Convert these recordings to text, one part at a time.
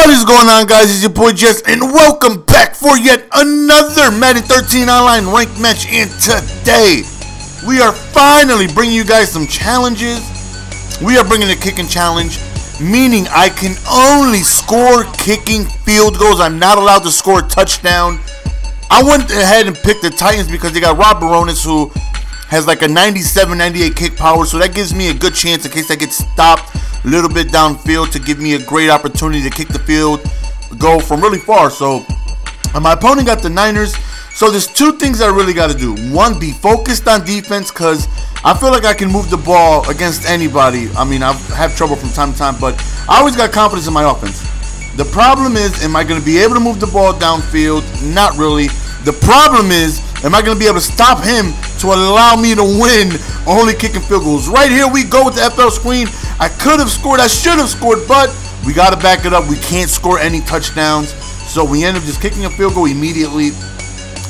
What is going on, guys? It's your boy Jess, and welcome back for yet another Madden 13 online ranked match. And today, we are finally bringing you guys some challenges. We are bringing a kicking challenge, meaning I can only score kicking field goals. I'm not allowed to score a touchdown. I went ahead and picked the Titans because they got Rob Baronis, who has like a 97, 98 kick power, so that gives me a good chance in case I get stopped a little bit downfield to give me a great opportunity to kick the field, go from really far. So my opponent got the Niners. So there's two things I really got to do. One, be focused on defense, because I feel like I can move the ball against anybody. I mean, I have trouble from time to time, but I always got confidence in my offense. The problem is, am I going to be able to move the ball downfield? Not really. The problem is, am I going to be able to stop him to allow me to win only kicking field goals? Right here we go with the FL screen. I could have scored, I should have scored, but we got to back it up. We can't score any touchdowns, so we end up just kicking a field goal immediately.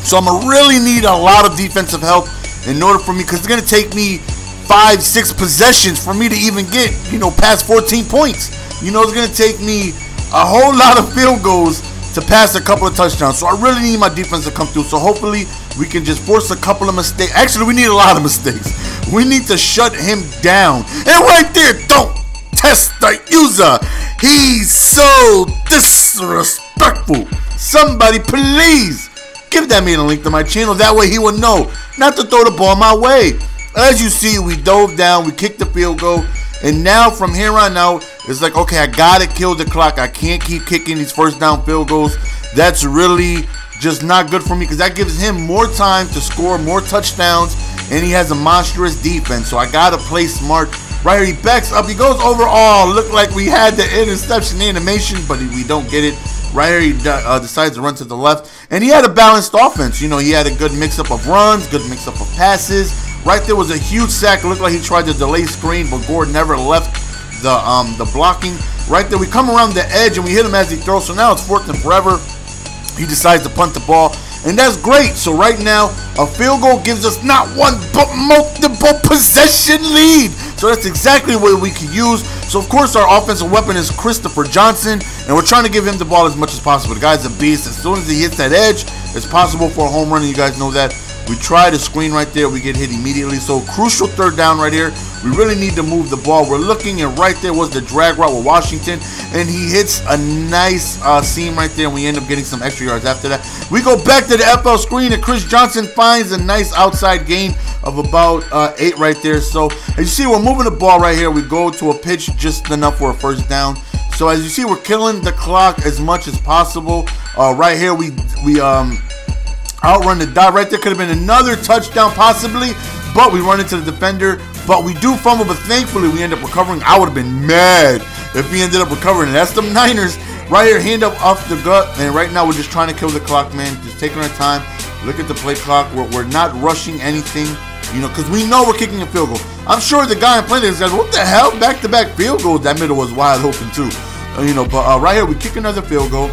So I'm going to really need a lot of defensive help in order for me, because it's going to take me 5-6 possessions for me to even get, past 14 points. It's going to take me a whole lot of field goals to pass a couple of touchdowns. So I really need my defense to come through. So hopefully we can just force a couple of mistakes. Actually, we need a lot of mistakes. We need to shut him down. And right there, don't test the user. He's so disrespectful. Somebody please give that man a link to my channel. That way he will know not to throw the ball my way. As you see, we dove down, we kicked the field goal. And now from here on out, it's like, okay, I gotta kill the clock. I can't keep kicking these first down field goals. That's really just not good for me, because that gives him more time to score more touchdowns, and he has a monstrous defense. So I gotta play smart. Right here, he backs up, he goes over. Oh, looked like we had the interception animation, but we don't get it. Right here, he decides to run to the left, and he had a balanced offense. He had a good mix-up of runs, good mix-up of passes. Right there was a huge sack. It looked like he tried to delay screen, but Gordon never left the blocking. Right there, we come around the edge, and we hit him as he throws. So now it's 4th and forever. He decides to punt the ball, and that's great. So right now, a field goal gives us not one, but multiple possession lead. So that's exactly what we could use. So of course our offensive weapon is Christopher Johnson, and we're trying to give him the ball as much as possible. The guy's a beast. As soon as he hits that edge, it's possible for a home run, and you guys know that. We try to screen right there, we get hit immediately. So crucial 3rd down right here. We really need to move the ball. We're looking, and right there was the drag route with Washington, and he hits a nice seam right there, and we end up getting some extra yards after that. We go back to the FL screen, and Chris Johnson finds a nice outside gain of about 8 right there. So as you see, we're moving the ball right here. We go to a pitch just enough for a 1st down. So as you see, we're killing the clock as much as possible. Right here, we outrun the dot. Right there could have been another touchdown possibly, but we run into the defender. But we do fumble, but thankfully we end up recovering. I would have been mad if we ended up recovering. And that's the Niners. Right here, hand up off the gut. And right now we're just trying to kill the clock, man. Just taking our time. Look at the play clock. We're not rushing anything, because we know we're kicking a field goal. I'm sure the guy in playing this says, what the hell? Back-to-back field goals. That middle was wide open too. But right here, we kick another field goal.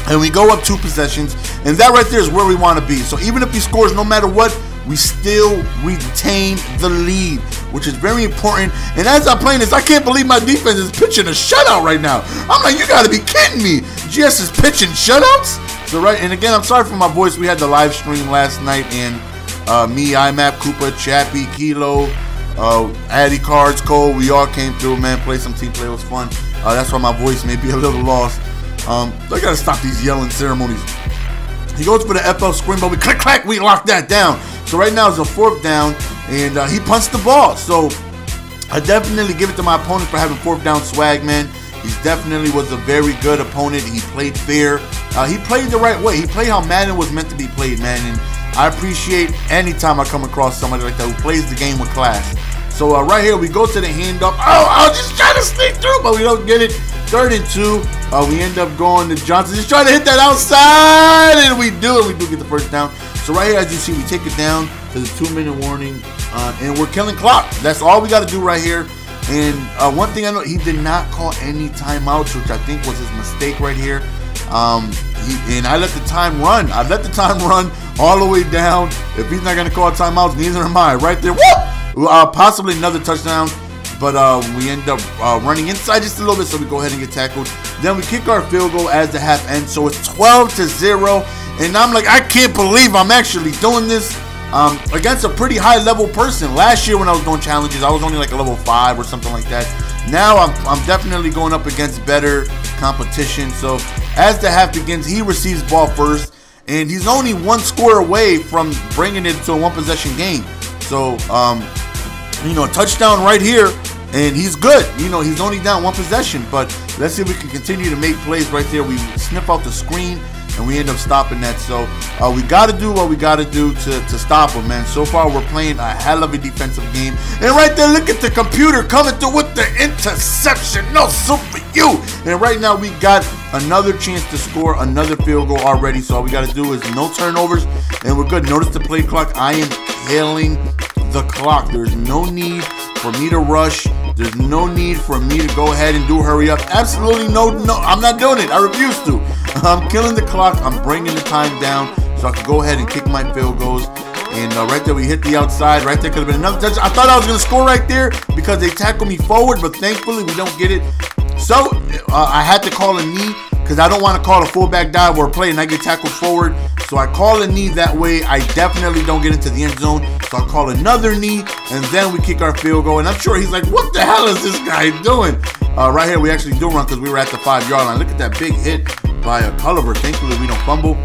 And we go up 2 possessions, and that right there is where we want to be. So even if he scores, no matter what, we still retain the lead, which is very important. And as I'm playing this, I can't believe my defense is pitching a shutout right now. I'm like, you got to be kidding me. GS is pitching shutouts? So and again, I'm sorry for my voice. We had the live stream last night, and me, IMAP, Koopa, Chappie, Kilo, Addy Cards, Cole, we all came through, man. Play some team play. It was fun. That's why my voice may be a little lost. I gotta stop these yelling ceremonies. He goes for the FL screen, but we clack, we lock that down. So right now it's a 4th down, and he punts the ball. So I definitely give it to my opponent for having 4th down swag, man. He definitely was a very good opponent. He played fair. He played the right way. He played how Madden was meant to be played, man. And I appreciate any time I come across somebody like that who plays the game with class. So right here, we go to the handoff. Oh, I was just trying to sneak through, but we don't get it. 3rd and 2. We end up going to Johnson. Just trying to hit that outside, and we do it. We do get the 1st down. So right here, as you see, we take it down to the 2-minute warning, and we're killing clock. That's all we got to do right here. And one thing I know, he did not call any timeouts, which I think was his mistake right here. And I let the time run. I let the time run all the way down. If he's not going to call timeouts, neither am I. Right there, whoop! Possibly another touchdown. But we end up running inside just a little bit, so we go ahead and get tackled. Then we kick our field goal as the half ends. So it's 12-0. And I'm like, I can't believe I'm actually doing this against a pretty high level person. Last year when I was doing challenges, I was only like a level 5 or something like that. Now I'm definitely going up against better competition. So as the half begins, he receives ball first. And he's only one score away from bringing it to a one-possession game. So, you know, a touchdown right here, and he's good. You know, he's only down one possession. But let's see if we can continue to make plays right there. We sniff out the screen, and we end up stopping that. So we got to do what we got to do to stop him, man. So far, we're playing a hell of a defensive game. And right there, look at the computer coming through with the interception. No soup for you. And right now, we got another chance to score another field goal already. So all we got to do is no turnovers, and we're good. Notice the play clock. I am killing the clock. There's no need for me to rush. There's no need for me to go ahead and do hurry up. Absolutely no, I'm not doing it. I refuse to. I'm killing the clock. I'm bringing the time down so I can go ahead and kick my field goals. And right there, we hit the outside. Right there could have been another touch. I thought I was going to score right there because they tackled me forward, but thankfully we don't get it. So I had to call a knee because I don't want to call a fullback dive or a play and I get tackled forward. So I call a knee that way. I definitely don't get into the end zone. So I call another knee, and then we kick our field goal. And I'm sure he's like, what the hell is this guy doing? Right here, we actually do run because we were at the 5-yard line. Look at that big hit by a Culliver. Thankfully, we don't fumble.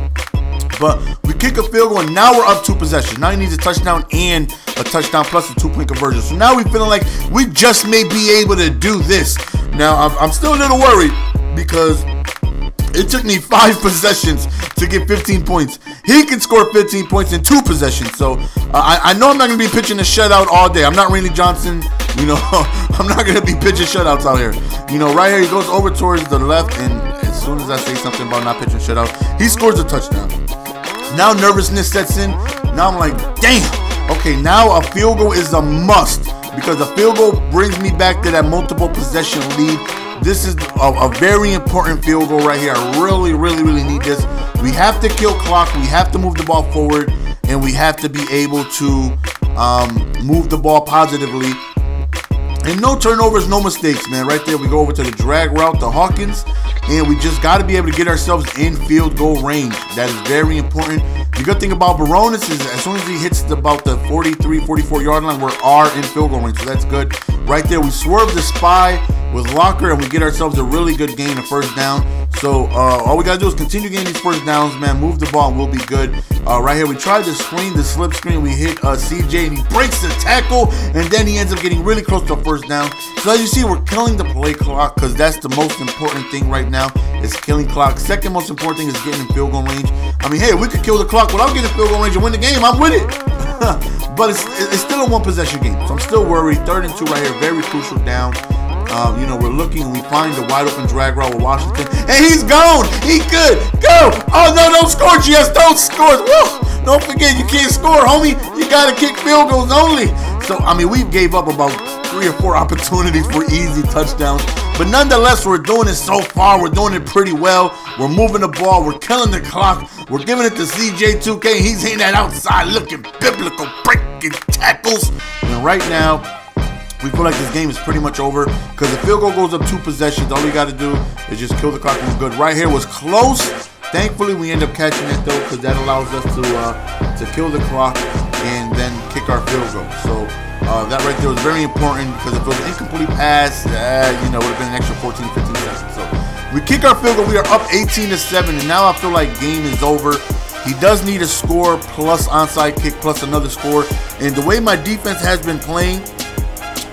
But we kick a field goal, and now we're up 2 possessions. Now he needs a touchdown and a touchdown plus a 2-point conversion. So now we're feeling like we just may be able to do this. Now, I'm still a little worried because it took me 5 possessions to get 15 points. He can score 15 points in 2 possessions. So I know I'm not going to be pitching a shutout all day. I'm not Randy Johnson. You know, I'm not going to be pitching shutouts out here. You know, right here, he goes over towards the left, and as soon as I say something about not pitching shutout, he scores a touchdown. Now nervousness sets in. Now I'm like, damn. Okay, now a field goal is a must because a field goal brings me back to that multiple possession lead. This is a very important field goal right here. I really, really, really need this. We have to kill clock. We have to move the ball forward, and we have to be able to move the ball positively. And no turnovers, no mistakes, man. Right there, we go over to the drag route to Hawkins, and we just got to be able to get ourselves in field goal range. That is very important. The good thing about Baronis is as soon as he hits about the 43, 44-yard line, we are in field goal range, so that's good. Right there, we swerve the spy with Locker, and we get ourselves a really good gain of first down. So all we got to do is continue getting these first downs, man. Move the ball, and we'll be good. Right here, we tried to screen, the slip screen. We hit CJ, and he breaks the tackle, and then he ends up getting really close to a first down. So as you see, we're killing the play clock because that's the most important thing right now is killing clock. Second most important thing is getting in field goal range. I mean, hey, we could kill the clock without getting in field goal range and win the game. I'm with it. But it's still a one-possession game, so I'm still worried. 3rd and 2 right here, very crucial down. You know, we're looking and we find the wide open drag route with Washington, and he's gone. He good. Go. Oh no, don't score, GS. Don't score. Woo. Don't forget, you can't score, homie. You gotta kick field goals only. So I mean, we gave up about 3 or 4 opportunities for easy touchdowns, but nonetheless, we're doing it so far. We're doing it pretty well. We're moving the ball. We're killing the clock. We're giving it to CJ2K. He's hitting that outside, looking biblical, breaking tackles. And right now, we feel like this game is pretty much over because the field goal goes up 2 possessions. All we got to do is just kill the clock and we're good. Right here was close. Thankfully, we end up catching it though because that allows us to kill the clock and then kick our field goal. So that right there was very important because if it was an incomplete pass, you know, it would have been an extra 14, 15 seconds. So we kick our field goal. We are up 18-7, and now I feel like game is over. He does need a score plus onside kick plus another score. And the way my defense has been playing,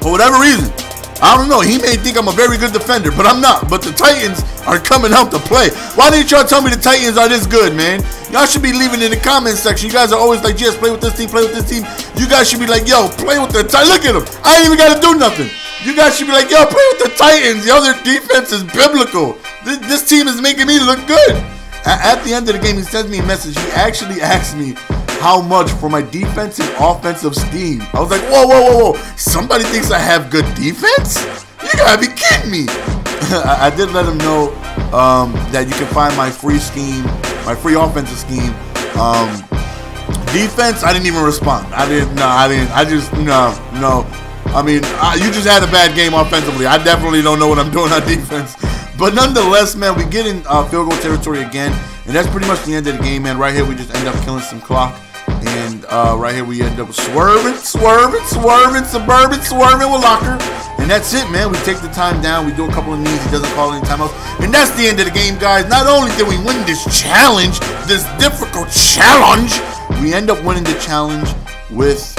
for whatever reason, I don't know, he may think I'm a very good defender, but I'm not. But the Titans are coming out to play. Why didn't y'all tell me the Titans are this good, man? Y'all should be leaving in the comment section. You guys are always like, just play with this team, play with this team. You guys should be like, yo, play with the Titans. Look at them. I ain't even got to do nothing. You guys should be like, yo, play with the Titans. Yo, their defense is biblical. This team is making me look good. At the end of the game, he sends me a message. He actually asked me how much for my defensive offensive scheme. I was like, whoa, whoa, whoa, whoa. Somebody thinks I have good defense? You gotta be kidding me. I did let him know that you can find my free scheme, my free offensive scheme. Defense, I didn't even respond. I mean, you just had a bad game offensively. I definitely don't know what I'm doing on defense. But nonetheless, man, we get in field goal territory again, and that's pretty much the end of the game, man. Right here, we just end up killing some clock, and right here we end up swerving with Locker, and that's it, man. We take the time down, we do a couple of knees, he doesn't call any timeouts, and that's the end of the game, guys. Not only did we win this challenge, this difficult challenge, we end up winning the challenge with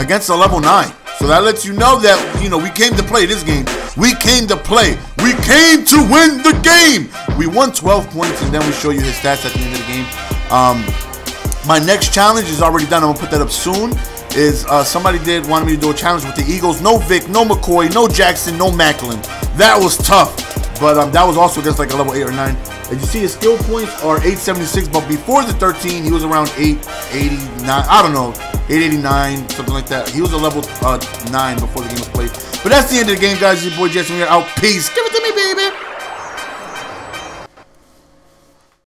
against a level 9. So that lets you know that, you know, we came to play this game. We came to play. We came to win the game. We won 12 points, and then we show you his stats at the end of the game. My next challenge is already done. I'm going to put that up soon. Somebody wanted me to do a challenge with the Eagles. No Vic, no McCoy, no Jackson, no Macklin. That was tough. But that was also against like a level 8 or 9. As you see, his skill points are 876, but before the 13, he was around 889. I don't know, 889, something like that. He was a level 9 before the game was played. But that's the end of the game, guys. Your boy Jason, we are out. Peace. Give it to me, baby.